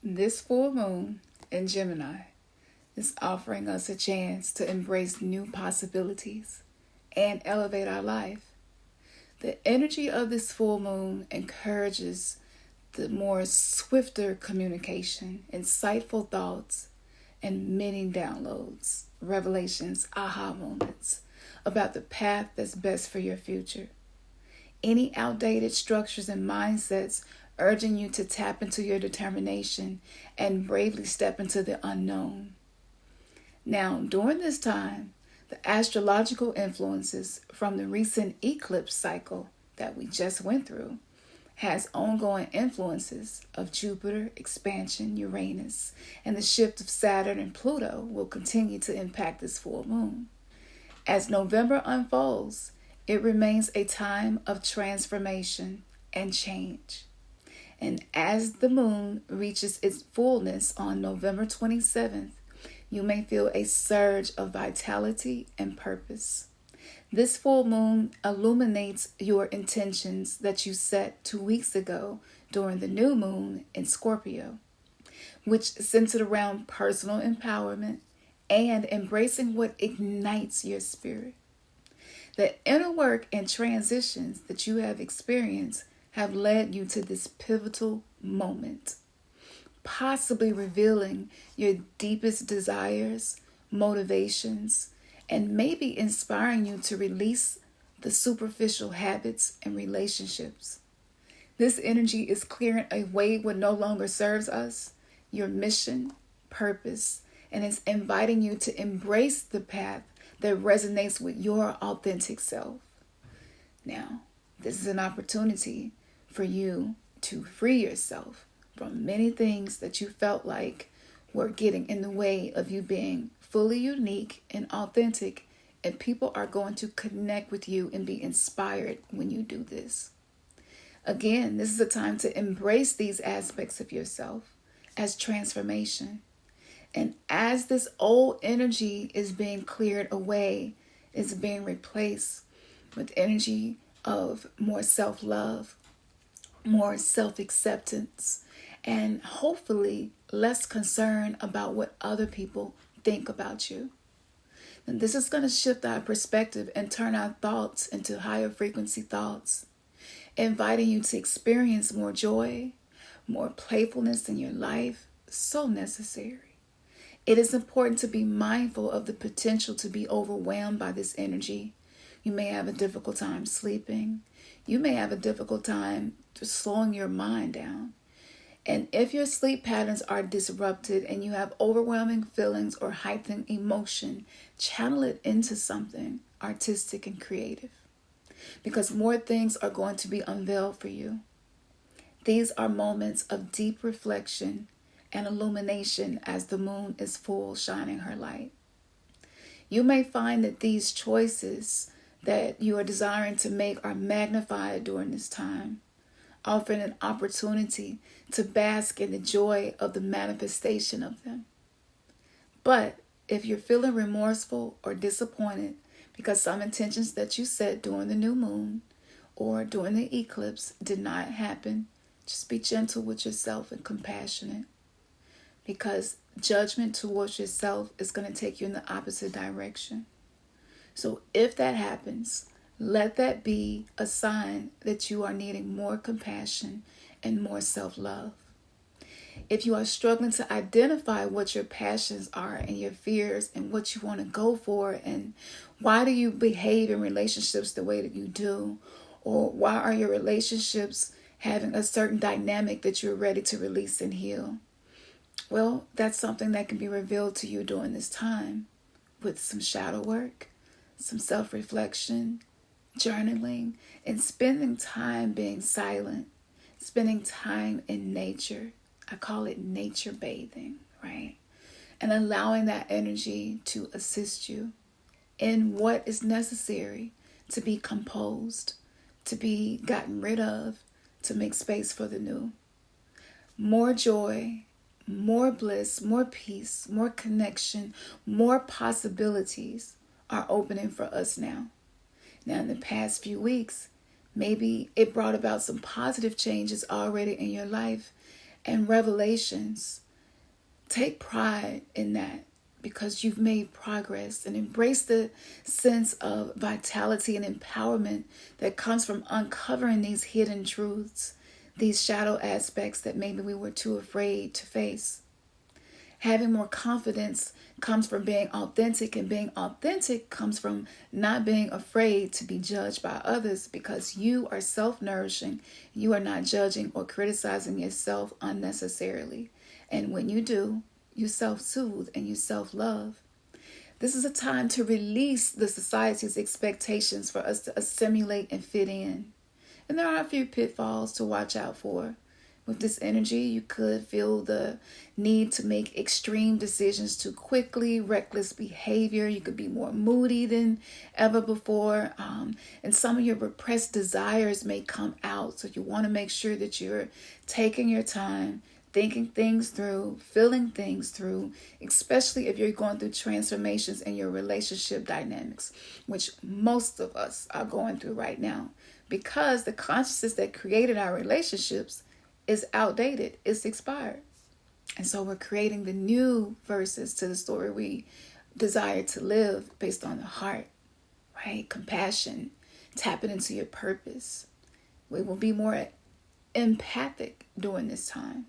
This full moon in Gemini is offering us a chance to embrace new possibilities and elevate our life. The energy of this full moon encourages the more swifter communication, insightful thoughts, and many downloads, revelations, aha moments about the path that's best for your future. Any outdated structures and mindsets urging you to tap into your determination and bravely step into the unknown. Now, during this time, the astrological influences from the recent eclipse cycle that we just went through has ongoing influences of Jupiter, expansion, Uranus, and the shift of Saturn and Pluto will continue to impact this full moon. As November unfolds, it remains a time of transformation and change. And as the moon reaches its fullness on November 27th, you may feel a surge of vitality and purpose. This full moon illuminates your intentions that you set 2 weeks ago during the new moon in Scorpio, which centered around personal empowerment and embracing what ignites your spirit. The inner work and transitions that you have experienced have led you to this pivotal moment, possibly revealing your deepest desires, motivations, and maybe inspiring you to release the superficial habits and relationships. This energy is clearing away what no longer serves us, your mission, purpose, and is inviting you to embrace the path that resonates with your authentic self. Now, this is an opportunity for you to free yourself from many things that you felt like were getting in the way of you being fully unique and authentic, and people are going to connect with you and be inspired when you do this. Again, this is a time to embrace these aspects of yourself as transformation. And as this old energy is being cleared away, it's being replaced with energy of more self-love, more self-acceptance, and hopefully less concern about what other people think about you. And this is going to shift our perspective and turn our thoughts into higher frequency thoughts, inviting you to experience more joy, more playfulness in your life. So necessary. It is important to be mindful of the potential to be overwhelmed by this energy. You may have a difficult time sleeping. You may have a difficult time slowing your mind down. And if your sleep patterns are disrupted and you have overwhelming feelings or heightened emotion, channel it into something artistic and creative, because more things are going to be unveiled for you. These are moments of deep reflection and illumination as the moon is full, shining her light. You may find that these choices that you are desiring to make are magnified during this time, offering an opportunity to bask in the joy of the manifestation of them. But if you're feeling remorseful or disappointed because some intentions that you set during the new moon or during the eclipse did not happen, just be gentle with yourself and compassionate, because judgment towards yourself is going to take you in the opposite direction. So if that happens, let that be a sign that you are needing more compassion and more self-love. If you are struggling to identify what your passions are and your fears and what you want to go for, and why do you behave in relationships the way that you do, or why are your relationships having a certain dynamic that you're ready to release and heal, well, that's something that can be revealed to you during this time with some shadow work, some self-reflection, journaling, and spending time being silent, spending time in nature. I call it nature bathing, right? And allowing that energy to assist you in what is necessary to be composed, to be gotten rid of, to make space for the new. More joy, more bliss, more peace, more connection, more possibilities are opening for us now. Now, in the past few weeks, maybe it brought about some positive changes already in your life, and revelations. Take pride in that because you've made progress, and embrace the sense of vitality and empowerment that comes from uncovering these hidden truths, these shadow aspects that maybe we were too afraid to face. Having more confidence comes from being authentic, and being authentic comes from not being afraid to be judged by others, because you are self-nourishing. You are not judging or criticizing yourself unnecessarily. And when you do, you self-soothe and you self-love. This is a time to release the society's expectations for us to assimilate and fit in. And there are a few pitfalls to watch out for. With this energy, you could feel the need to make extreme decisions too quickly, reckless behavior. You could be more moody than ever before. And some of your repressed desires may come out. So you want to make sure that you're taking your time, thinking things through, feeling things through, especially if you're going through transformations in your relationship dynamics, which most of us are going through right now, because the consciousness that created our relationships is outdated, it's expired. And so we're creating the new verses to the story we desire to live based on the heart, right? Compassion, tapping into your purpose. We will be more empathic during this time.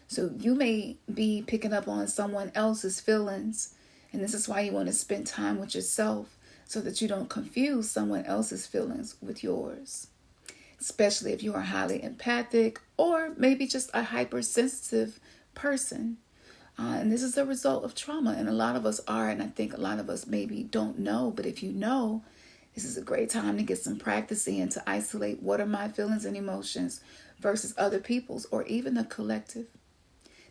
So you may be picking up on someone else's feelings, and this is why you want to spend time with yourself so that you don't confuse someone else's feelings with yours, especially if you are highly empathic or maybe just a hypersensitive person. And this is a result of trauma, and a lot of us are, and I think a lot of us maybe don't know, but if you know, this is a great time to get some practice in to isolate what are my feelings and emotions versus other people's or even the collective.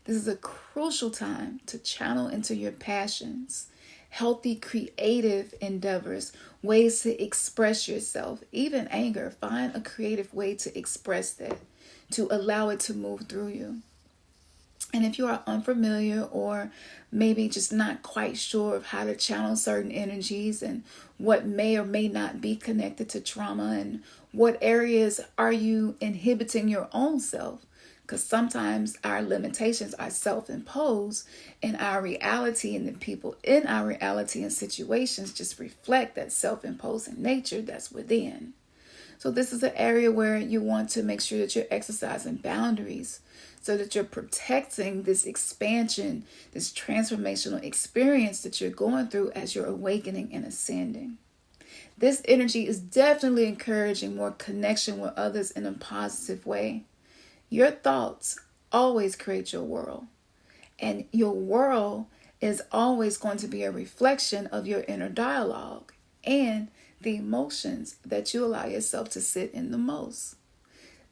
This is a crucial time to channel into your passions, healthy, creative endeavors, ways to express yourself, even anger. Find a creative way to express that, to allow it to move through you. And if you are unfamiliar or maybe just not quite sure of how to channel certain energies and what may or may not be connected to trauma, and what areas are you inhibiting your own self, because sometimes our limitations are self-imposed, and our reality and the people in our reality and situations just reflect that self-imposing nature that's within. So this is an area where you want to make sure that you're exercising boundaries so that you're protecting this expansion, this transformational experience that you're going through as you're awakening and ascending. This energy is definitely encouraging more connection with others in a positive way. Your thoughts always create your world, and your world is always going to be a reflection of your inner dialogue and the emotions that you allow yourself to sit in the most.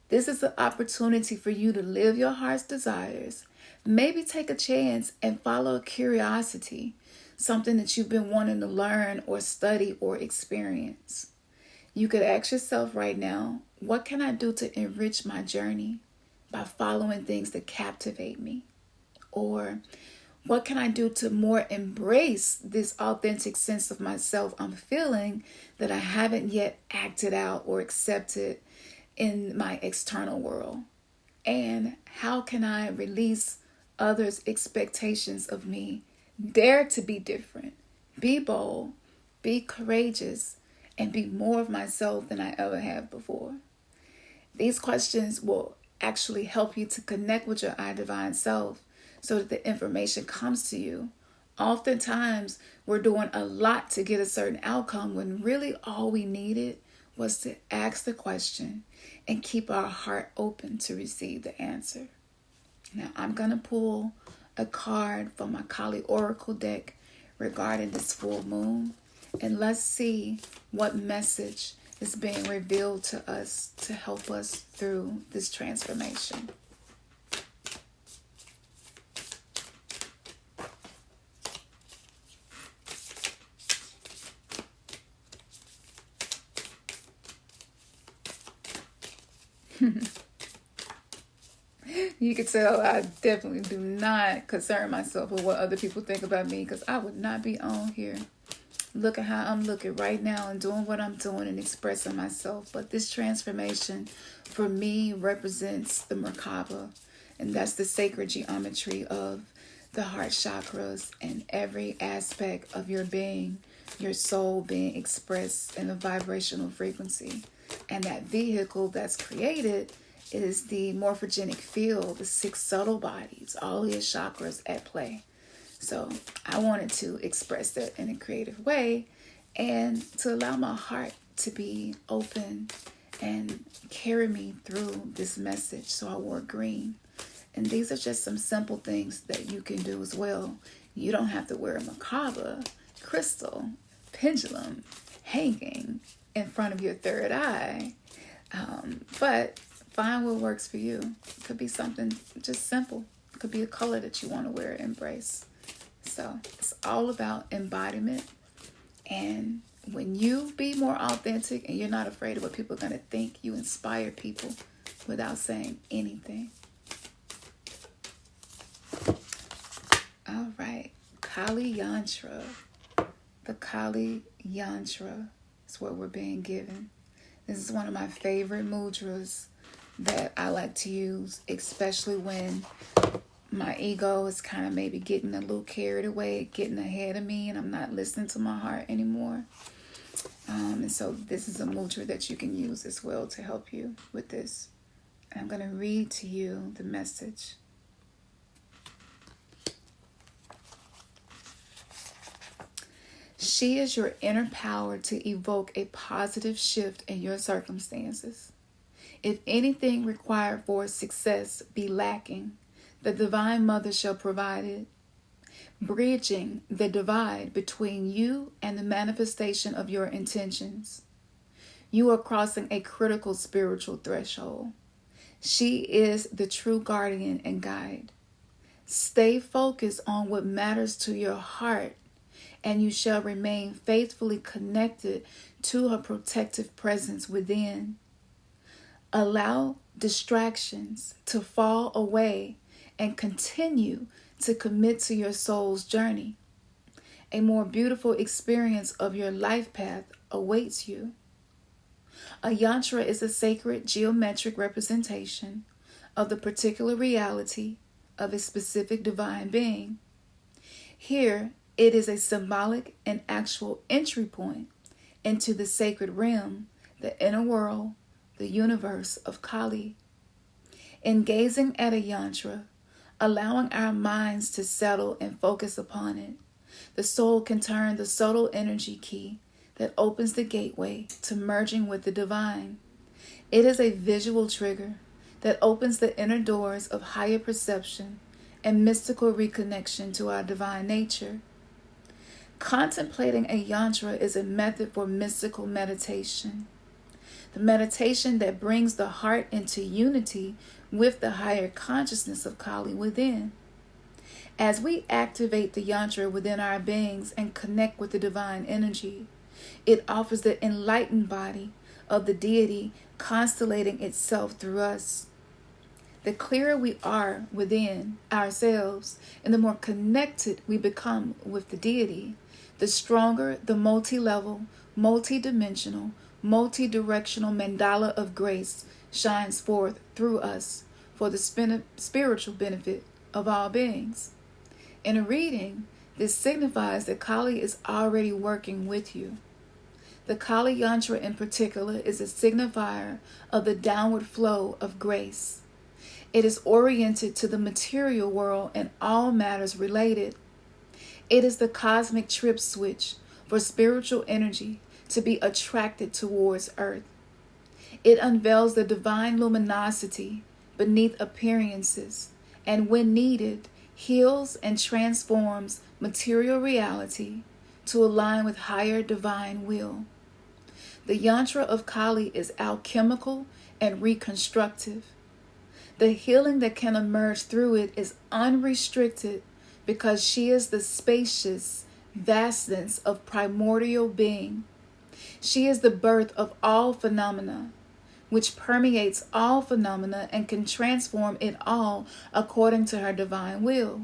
This is an opportunity for you to live your heart's desires. Maybe take a chance and follow curiosity, something that you've been wanting to learn or study or experience. You could ask yourself right now, what can I do to enrich my journey by following things that captivate me? Or what can I do to more embrace this authentic sense of myself I'm feeling that I haven't yet acted out or accepted in my external world? And how can I release others' expectations of me? Dare to be different, be bold, be courageous, and be more of myself than I ever have before. These questions will actually help you to connect with your Idivine self so that the information comes to you. Oftentimes, we're doing a lot to get a certain outcome when really all we needed was to ask the question and keep our heart open to receive the answer. Now, I'm going to pull a card from my Kali Oracle deck regarding this full moon, and let's see what message is being revealed to us to help us through this transformation. You can tell I definitely do not concern myself with what other people think about me, because I would not be on here looking how I'm looking right now and doing what I'm doing and expressing myself. But this transformation for me represents the Merkaba, And that's the sacred geometry of the heart chakras and every aspect of your being, your soul being expressed in a vibrational frequency. And that vehicle that's created is the morphogenic field, the 6 subtle bodies, all your chakras at play. So I wanted to express that in a creative way and to allow my heart to be open and carry me through this message. So I wore green. And these are just some simple things that you can do as well. You don't have to wear a macabre, crystal, pendulum hanging in front of your third eye. But find what works for you. It could be something just simple. It could be a color that you want to wear, embrace. So it's all about embodiment. And when you be more authentic and you're not afraid of what people are going to think, you inspire people without saying anything. All right, Kali Yantra. The Kali Yantra is what we're being given. This is one of my favorite mudras that I like to use, especially when my ego is kind of maybe getting a little carried away, getting ahead of me, and I'm not listening to my heart anymore. And so this is a mudra that you can use as well to help you with this. And I'm going to read to you the message. She is your inner power to evoke a positive shift in your circumstances. If anything required for success be lacking, the Divine Mother shall provide it, bridging the divide between you and the manifestation of your intentions. You are crossing a critical spiritual threshold. She is the true guardian and guide. Stay focused on what matters to your heart, and you shall remain faithfully connected to her protective presence within. Allow distractions to fall away and continue to commit to your soul's journey. A more beautiful experience of your life path awaits you. A yantra is a sacred geometric representation of the particular reality of a specific divine being. Here, it is a symbolic and actual entry point into the sacred realm, the inner world, the universe of Kali. In gazing at a yantra, allowing our minds to settle and focus upon it, the soul can turn the subtle energy key that opens the gateway to merging with the divine. It is a visual trigger that opens the inner doors of higher perception and mystical reconnection to our divine nature. Contemplating a yantra is a method for mystical meditation. The meditation that brings the heart into unity with the higher consciousness of Kali within. As we activate the yantra within our beings and connect with the divine energy, it offers the enlightened body of the deity constellating itself through us. The clearer we are within ourselves and the more connected we become with the deity, the stronger the multi-level, multi-dimensional, multi-directional mandala of grace shines forth through us for the spiritual benefit of all beings. In a reading, this signifies that Kali is already working with you. The Kali Yantra in particular is a signifier of the downward flow of grace. It is oriented to the material world and all matters related. It is the cosmic trip switch for spiritual energy to be attracted towards earth. It unveils the divine luminosity beneath appearances, and when needed, heals and transforms material reality to align with higher divine will. The yantra of Kali is alchemical and reconstructive. The healing that can emerge through it is unrestricted because she is the spacious vastness of primordial being. She is the birth of all phenomena, which permeates all phenomena and can transform it all according to her divine will.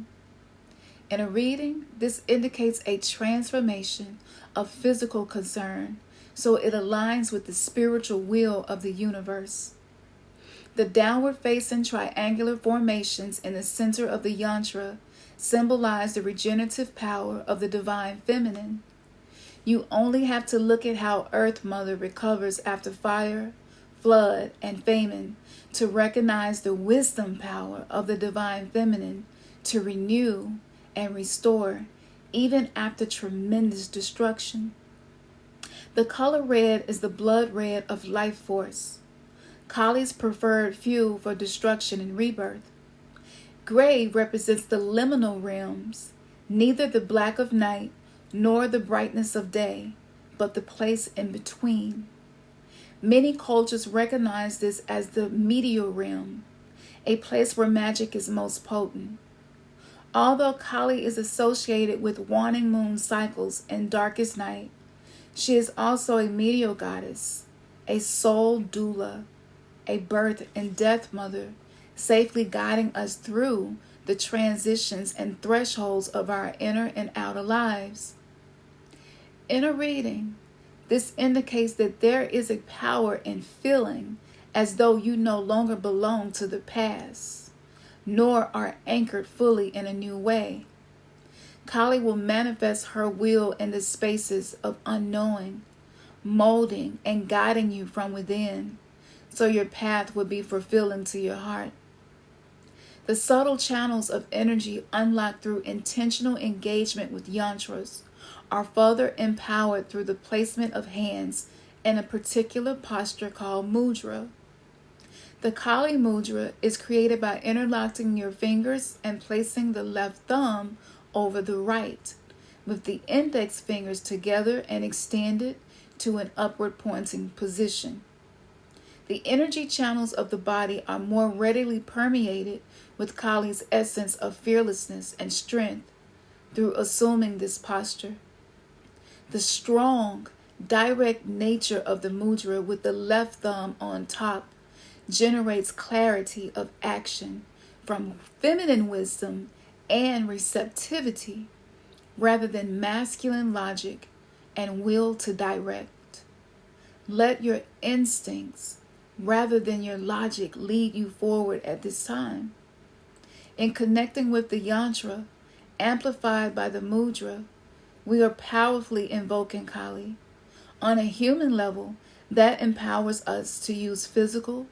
In a reading, this indicates a transformation of physical concern, so it aligns with the spiritual will of the universe. The downward facing triangular formations in the center of the yantra symbolize the regenerative power of the divine feminine. You only have to look at how Earth Mother recovers after fire, flood, and famine to recognize the wisdom power of the divine feminine to renew and restore even after tremendous destruction. The color red is the blood red of life force, Kali's preferred fuel for destruction and rebirth. Gray represents the liminal realms, neither the black of night nor the brightness of day, but the place in between. Many cultures recognize this as the medial realm, a place where magic is most potent. Although Kali is associated with waning moon cycles and darkest night, she is also a medial goddess, a soul doula, a birth and death mother, safely guiding us through the transitions and thresholds of our inner and outer lives. In a reading, this indicates that there is a power in feeling as though you no longer belong to the past, nor are anchored fully in a new way. Kali will manifest her will in the spaces of unknowing, molding and guiding you from within, so your path will be fulfilling to your heart. The subtle channels of energy unlocked through intentional engagement with yantras are further empowered through the placement of hands in a particular posture called Mudra. The Kali Mudra is created by interlocking your fingers and placing the left thumb over the right, with the index fingers together and extended to an upward pointing position. The energy channels of the body are more readily permeated with Kali's essence of fearlessness and strength through assuming this posture. The strong, direct nature of the mudra with the left thumb on top generates clarity of action from feminine wisdom and receptivity rather than masculine logic and will to direct. Let your instincts rather than your logic lead you forward at this time. In connecting with the yantra, amplified by the mudra, we are powerfully invoking Kali. On a human level, that empowers us to use physical,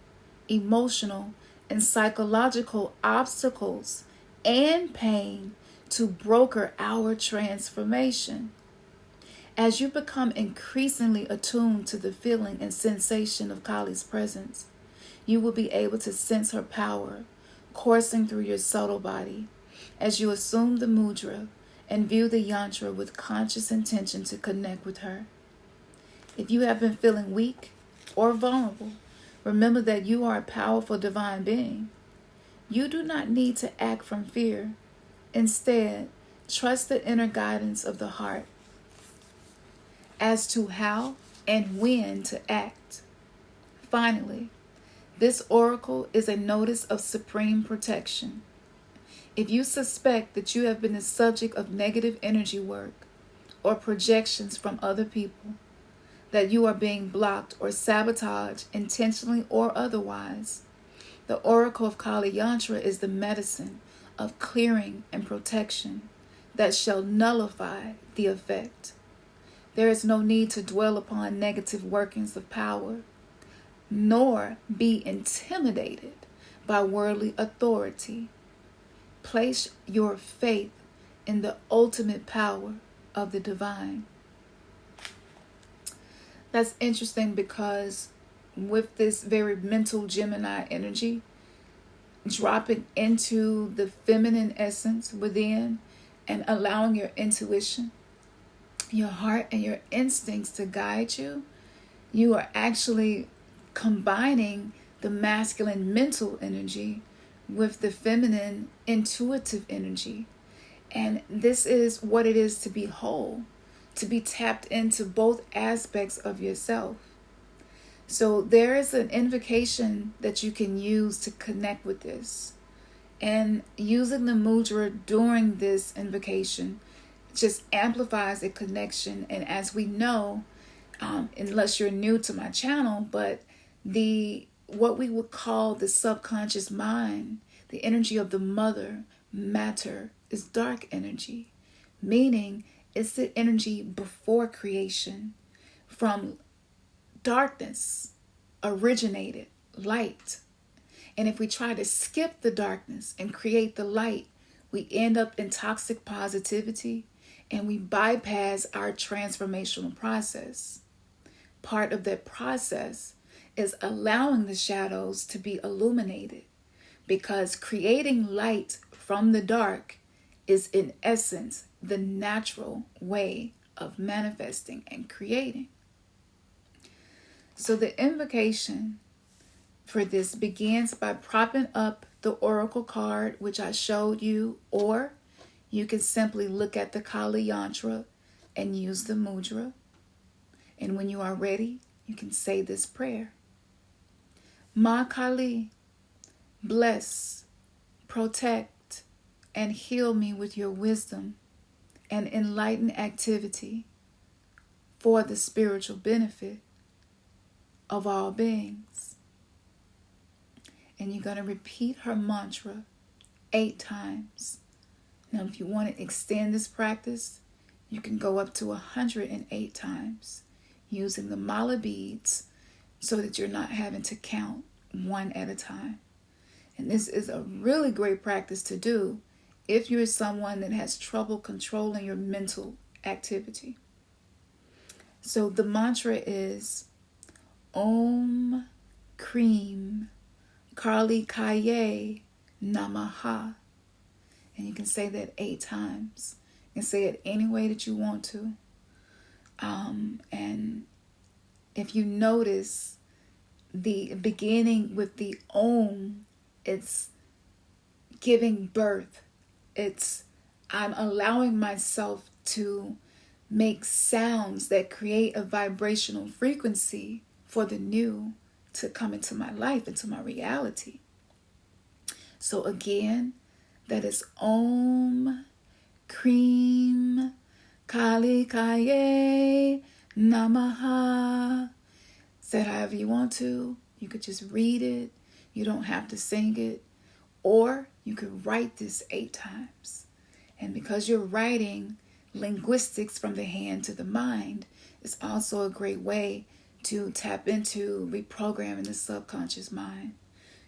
emotional, and psychological obstacles and pain to broker our transformation. As you become increasingly attuned to the feeling and sensation of Kali's presence, you will be able to sense her power coursing through your subtle body as you assume the mudra and view the yantra with conscious intention to connect with her. If you have been feeling weak or vulnerable, remember that you are a powerful divine being. You do not need to act from fear. Instead, trust the inner guidance of the heart as to how and when to act. Finally, this oracle is a notice of supreme protection. If you suspect that you have been the subject of negative energy work or projections from other people, that you are being blocked or sabotaged intentionally or otherwise, the oracle of Kali Yantra is the medicine of clearing and protection that shall nullify the effect. There is no need to dwell upon negative workings of power, nor be intimidated by worldly authority. Place your faith in the ultimate power of the divine. That's interesting because with this very mental Gemini energy, dropping into the feminine essence within and allowing your intuition, your heart, and your instincts to guide you, you are actually combining the masculine mental energy with the feminine intuitive energy. And this is what it is to be whole, to be tapped into both aspects of yourself. So there is an invocation that you can use to connect with this. And using the mudra during this invocation just amplifies a connection. And as we know, unless you're new to my channel, but the what we would call the subconscious mind, the energy of the mother, matter, is dark energy, meaning it's the energy before creation. From darkness originated light. And if we try to skip the darkness and create the light, we end up in toxic positivity and we bypass our transformational process. Part of that process is allowing the shadows to be illuminated, because creating light from the dark is in essence the natural way of manifesting and creating. So the invocation for this begins by propping up the oracle card, which I showed you, or you can simply look at the Kali Yantra and use the Mudra. And when you are ready, you can say this prayer. Ma Kali, bless, protect, and heal me with your wisdom and enlightened activity for the spiritual benefit of all beings. And you're going to repeat her mantra 8 times. Now, if you want to extend this practice, you can go up to 108 times using the mala beads so that you're not having to count one at a time. And this is a really great practice to do if you're someone that has trouble controlling your mental activity. So the mantra is Om Kreem Kali Kaye Namaha. And you can say that 8 times. You can say it any way that you want to. And if you notice the beginning with the Om, it's giving birth. I'm allowing myself to make sounds that create a vibrational frequency for the new to come into my life, into my reality. So again, that is Om Kreem Kali Kaye Namaha. Say it however you want to. You could just read it. You don't have to sing it. Or you could write this 8 times. And because you're writing linguistics from the hand to the mind, it's also a great way to tap into reprogramming the subconscious mind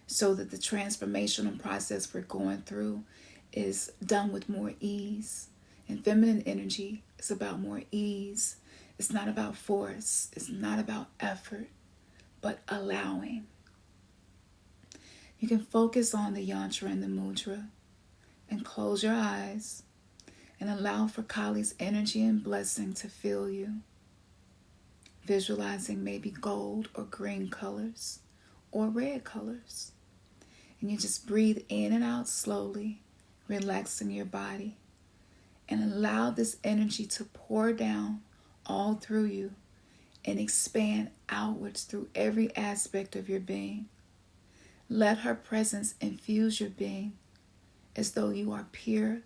so that the transformational process we're going through is done with more ease. And feminine energy is about more ease. It's not about force. It's not about effort, but allowing. You can focus on the yantra and the mudra and close your eyes and allow for Kali's energy and blessing to fill you. Visualizing maybe gold or green colors or red colors. And you just breathe in and out slowly, relaxing your body. And allow this energy to pour down all through you and expand outwards through every aspect of your being. Let her presence infuse your being as though you are pure,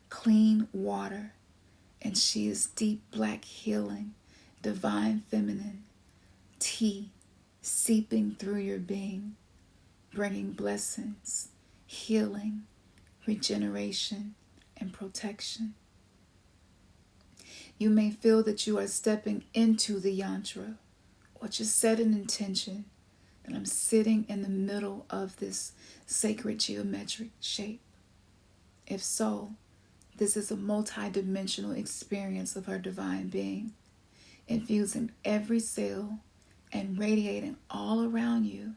clean water, and she is deep black healing, divine feminine, tea seeping through your being, bringing blessings, healing, regeneration, and protection. You may feel that you are stepping into the yantra, or just set an intention that I'm sitting in the middle of this sacred geometric shape. If so, this is a multi-dimensional experience of her divine being, infusing every cell and radiating all around you.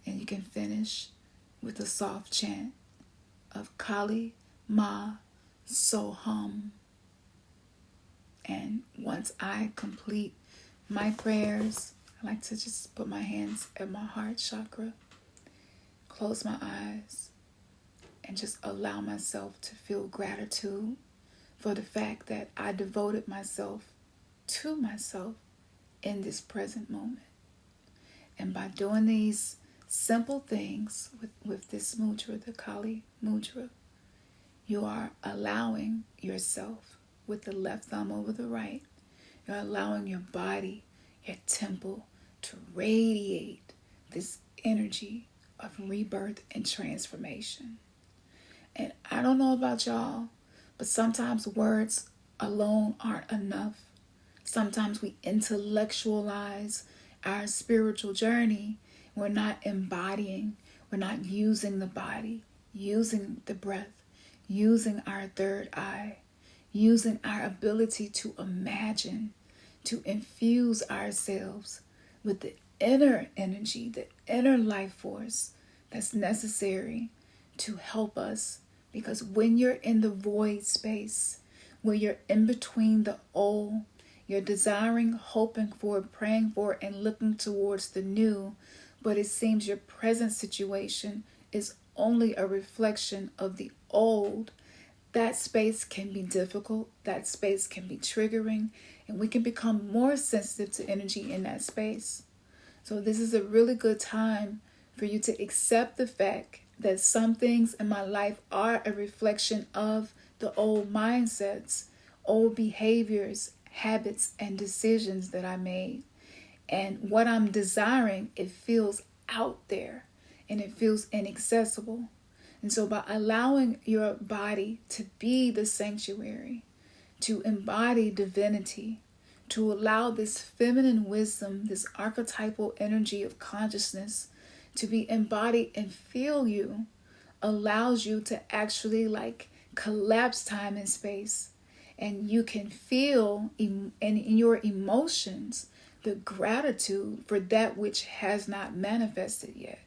And you can finish with a soft chant of Kali Ma Soham. And once I complete my prayers, I like to just put my hands at my heart chakra, close my eyes, and just allow myself to feel gratitude for the fact that I devoted myself to myself in this present moment. And by doing these simple things with this mudra, the Kali Mudra, you are allowing yourself, with the left thumb over the right, you're allowing your body, your temple, to radiate this energy of rebirth and transformation. And I don't know about y'all, but sometimes words alone aren't enough. Sometimes we intellectualize our spiritual journey. We're not embodying, we're not using the body, using the breath, using our third eye, using our ability to imagine, to infuse ourselves with the inner energy, the inner life force that's necessary to help us. Because when you're in the void space, where you're in between the old, you're desiring, hoping for, praying for, and looking towards the new, but it seems your present situation is only a reflection of the old. That space can be difficult, that space can be triggering, and we can become more sensitive to energy in that space. So this is a really good time for you to accept the fact that some things in my life are a reflection of the old mindsets, old behaviors, habits, and decisions that I made. And what I'm desiring, it feels out there and it feels inaccessible. And so by allowing your body to be the sanctuary, to embody divinity, to allow this feminine wisdom, this archetypal energy of consciousness to be embodied and feel you, allows you to actually collapse time and space. And you can feel in your emotions the gratitude for that which has not manifested yet.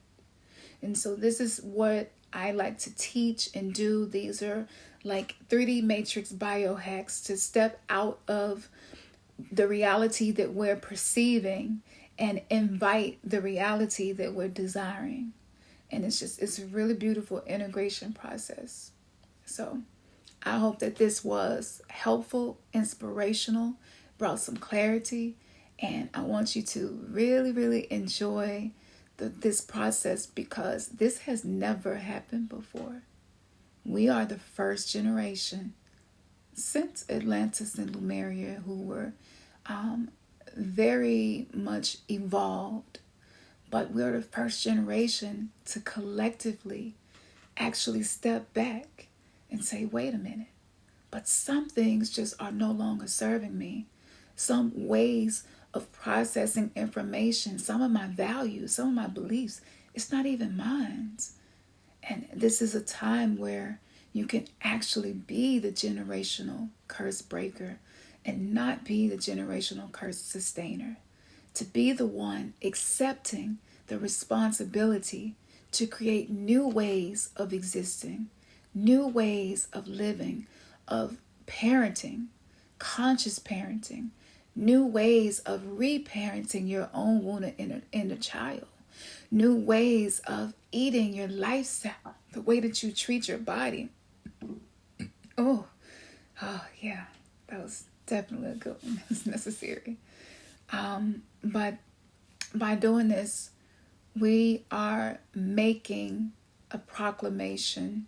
And so this is what I like to teach and do. These are like 3D matrix biohacks to step out of the reality that we're perceiving and invite the reality that we're desiring. And it's a really beautiful integration process. So I hope that this was helpful, inspirational, brought some clarity, and I want you to really, really enjoy this process, because this has never happened before. We are the first generation since Atlantis and Lemuria who were very much evolved, but we're the first generation to collectively actually step back and say, wait a minute, but some things just are no longer serving me. Some ways of processing information, some of my values, some of my beliefs, it's not even mine. And this is a time where you can actually be the generational curse breaker and not be the generational curse sustainer. To be the one accepting the responsibility to create new ways of existing, new ways of living, of parenting, conscious parenting, new ways of reparenting your own wounded inner child, new ways of eating your lifestyle, the way that you treat your body. Oh yeah, that was definitely a good one. It's necessary. But by doing this, we are making a proclamation,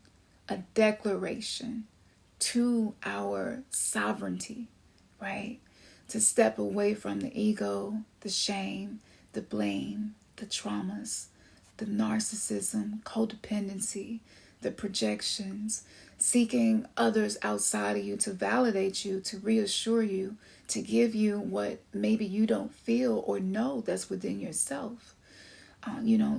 a declaration to our sovereignty, right? To step away from the ego, the shame, the blame, the traumas, the narcissism, codependency, the projections, seeking others outside of you to validate you, to reassure you, to give you what maybe you don't feel or know that's within yourself.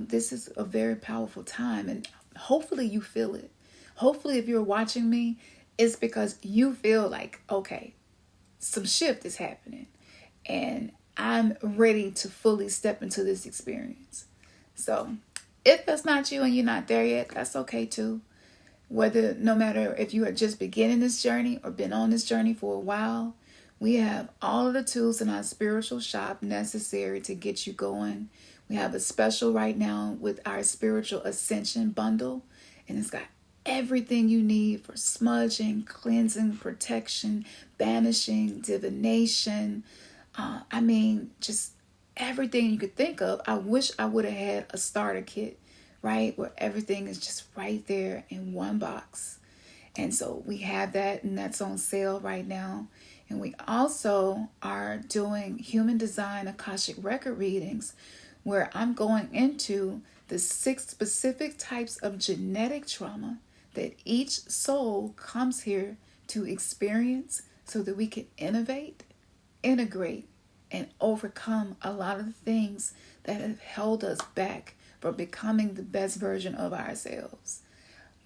This is a very powerful time, and hopefully you feel it. Hopefully if you're watching me, it's because you feel like, okay, some shift is happening and I'm ready to fully step into this experience. So if that's not you and you're not there yet, that's okay too. No matter if you are just beginning this journey or been on this journey for a while, we have all of the tools in our spiritual shop necessary to get you going. We have a special right now with our spiritual ascension bundle, and it's got everything you need for smudging, cleansing, protection, banishing, divination. Just everything you could think of. I wish I would have had a starter kit, right? Where everything is just right there in one box. And so we have that, and that's on sale right now. And we also are doing Human Design Akashic Record readings, where I'm going into the 6 specific types of genetic trauma that each soul comes here to experience so that we can innovate, integrate, and overcome a lot of the things that have held us back from becoming the best version of ourselves.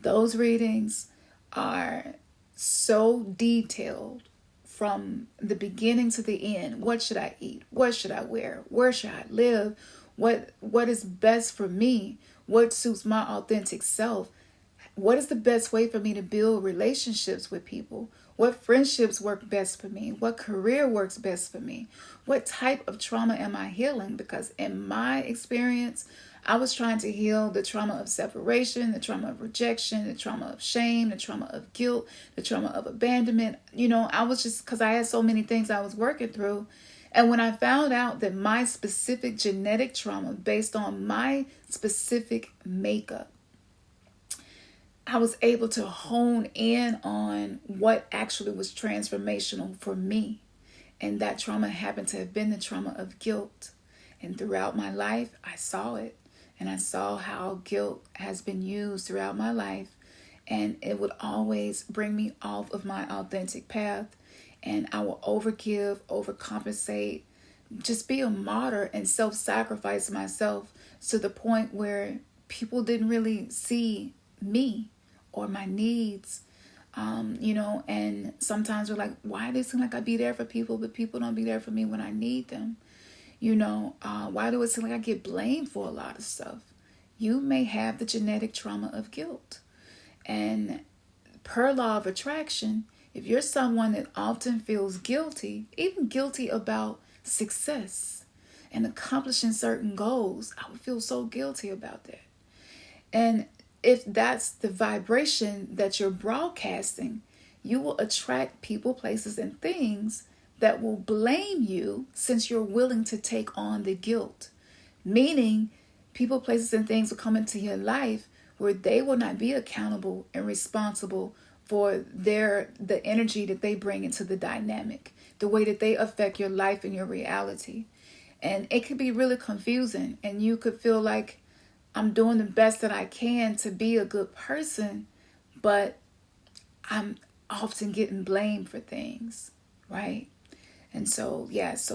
Those readings are so detailed from the beginning to the end. What should I eat? What should I wear? Where should I live? What is best for me? What suits my authentic self? What is the best way for me to build relationships with people? What friendships work best for me? What career works best for me? What type of trauma am I healing? Because in my experience, I was trying to heal the trauma of separation, the trauma of rejection, the trauma of shame, the trauma of guilt, the trauma of abandonment. I was just, because I had so many things I was working through. And when I found out that my specific genetic trauma, based on my specific makeup, I was able to hone in on what actually was transformational for me. And that trauma happened to have been the trauma of guilt. And throughout my life, I saw it. And I saw how guilt has been used throughout my life. And it would always bring me off of my authentic path. And I will overgive, overcompensate, just be a martyr and self-sacrifice myself to the point where people didn't really see me or my needs, and sometimes we're like, why do it seem like I be there for people, but people don't be there for me when I need them? Why do it seem like I get blamed for a lot of stuff? You may have the genetic trauma of guilt. And per law of attraction, if you're someone that often feels guilty, even guilty about success and accomplishing certain goals, I would feel so guilty about that. And if that's the vibration that you're broadcasting, you will attract people, places, and things that will blame you since you're willing to take on the guilt. Meaning, people, places, and things will come into your life where they will not be accountable and responsible for the energy that they bring into the dynamic, the way that they affect your life and your reality. And it could be really confusing, and you could feel like, I'm doing the best that I can to be a good person, but I'm often getting blamed for things, right? And so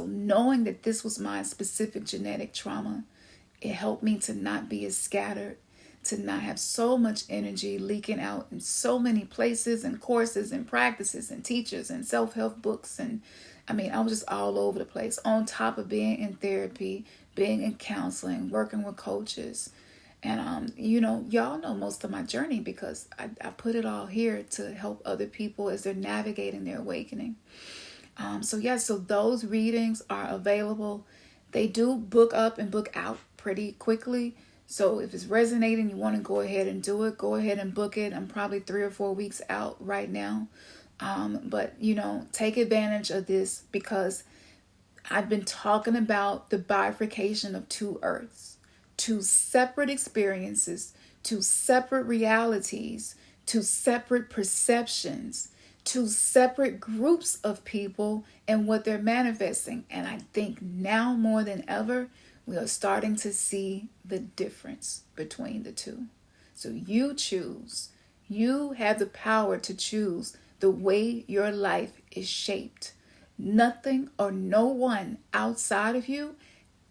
knowing that this was my specific genetic trauma, it helped me to not be as scattered, to not have so much energy leaking out in so many places and courses and practices and teachers and self-help books. And I was just all over the place, on top of being in therapy, being in counseling, working with coaches. And, y'all know most of my journey because I put it all here to help other people as they're navigating their awakening. So those readings are available. They do book up and book out pretty quickly. So if it's resonating, you want to go ahead and do it, go ahead and book it. I'm probably 3 or 4 weeks out right now. But take advantage of this because I've been talking about the bifurcation of 2 earths. 2 separate experiences, 2 separate realities, 2 separate perceptions, 2 separate groups of people and what they're manifesting. And I think now more than ever, we are starting to see the difference between the 2. So you choose. You have the power to choose the way your life is shaped. Nothing or no one outside of you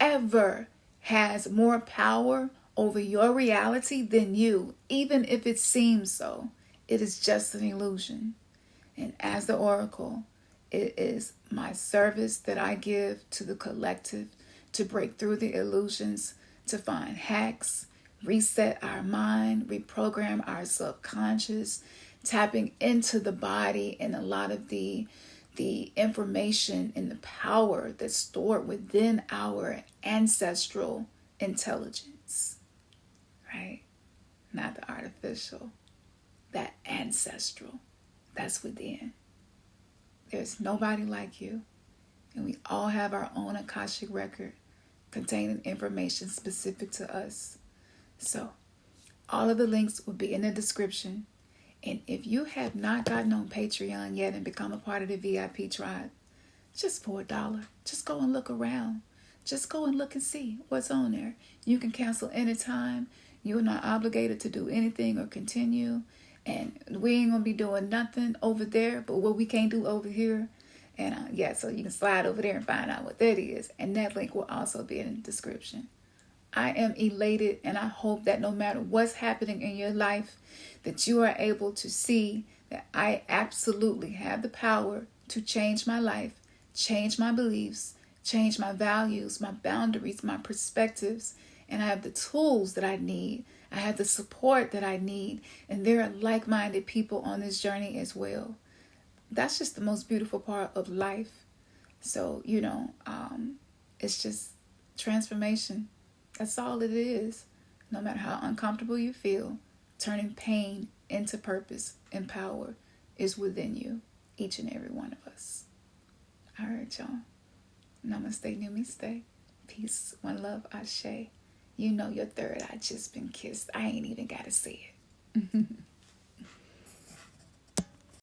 ever has more power over your reality than you, even if it seems so. It is just an illusion. And as the oracle, it is my service that I give to the collective to break through the illusions, to find hacks, reset our mind, reprogram our subconscious, tapping into the body and a lot of the information and the power that's stored within our ancestral intelligence, right? Not the artificial, that ancestral, that's within. There's nobody like you, and we all have our own Akashic record containing information specific to us. So all of the links will be in the description. And if you have not gotten on Patreon yet and become a part of the VIP tribe, just for $1, just go and look around. Just go and look and see what's on there. You can cancel anytime. You're not obligated to do anything or continue. And we ain't going to be doing nothing over there but what we can't do over here. And so you can slide over there and find out what that is. And that link will also be in the description. I am elated, and I hope that no matter what's happening in your life, that you are able to see that I absolutely have the power to change my life, change my beliefs, change my values, my boundaries, my perspectives, and I have the tools that I need. I have the support that I need, and there are like-minded people on this journey as well. That's just the most beautiful part of life. So, it's just transformation. That's all it is. No matter how uncomfortable you feel, turning pain into purpose and power is within you, each and every one of us. All right, y'all. Namaste, Namaste. Peace, one love, Ashe. You know your third eye just been kissed. I ain't even got to say it.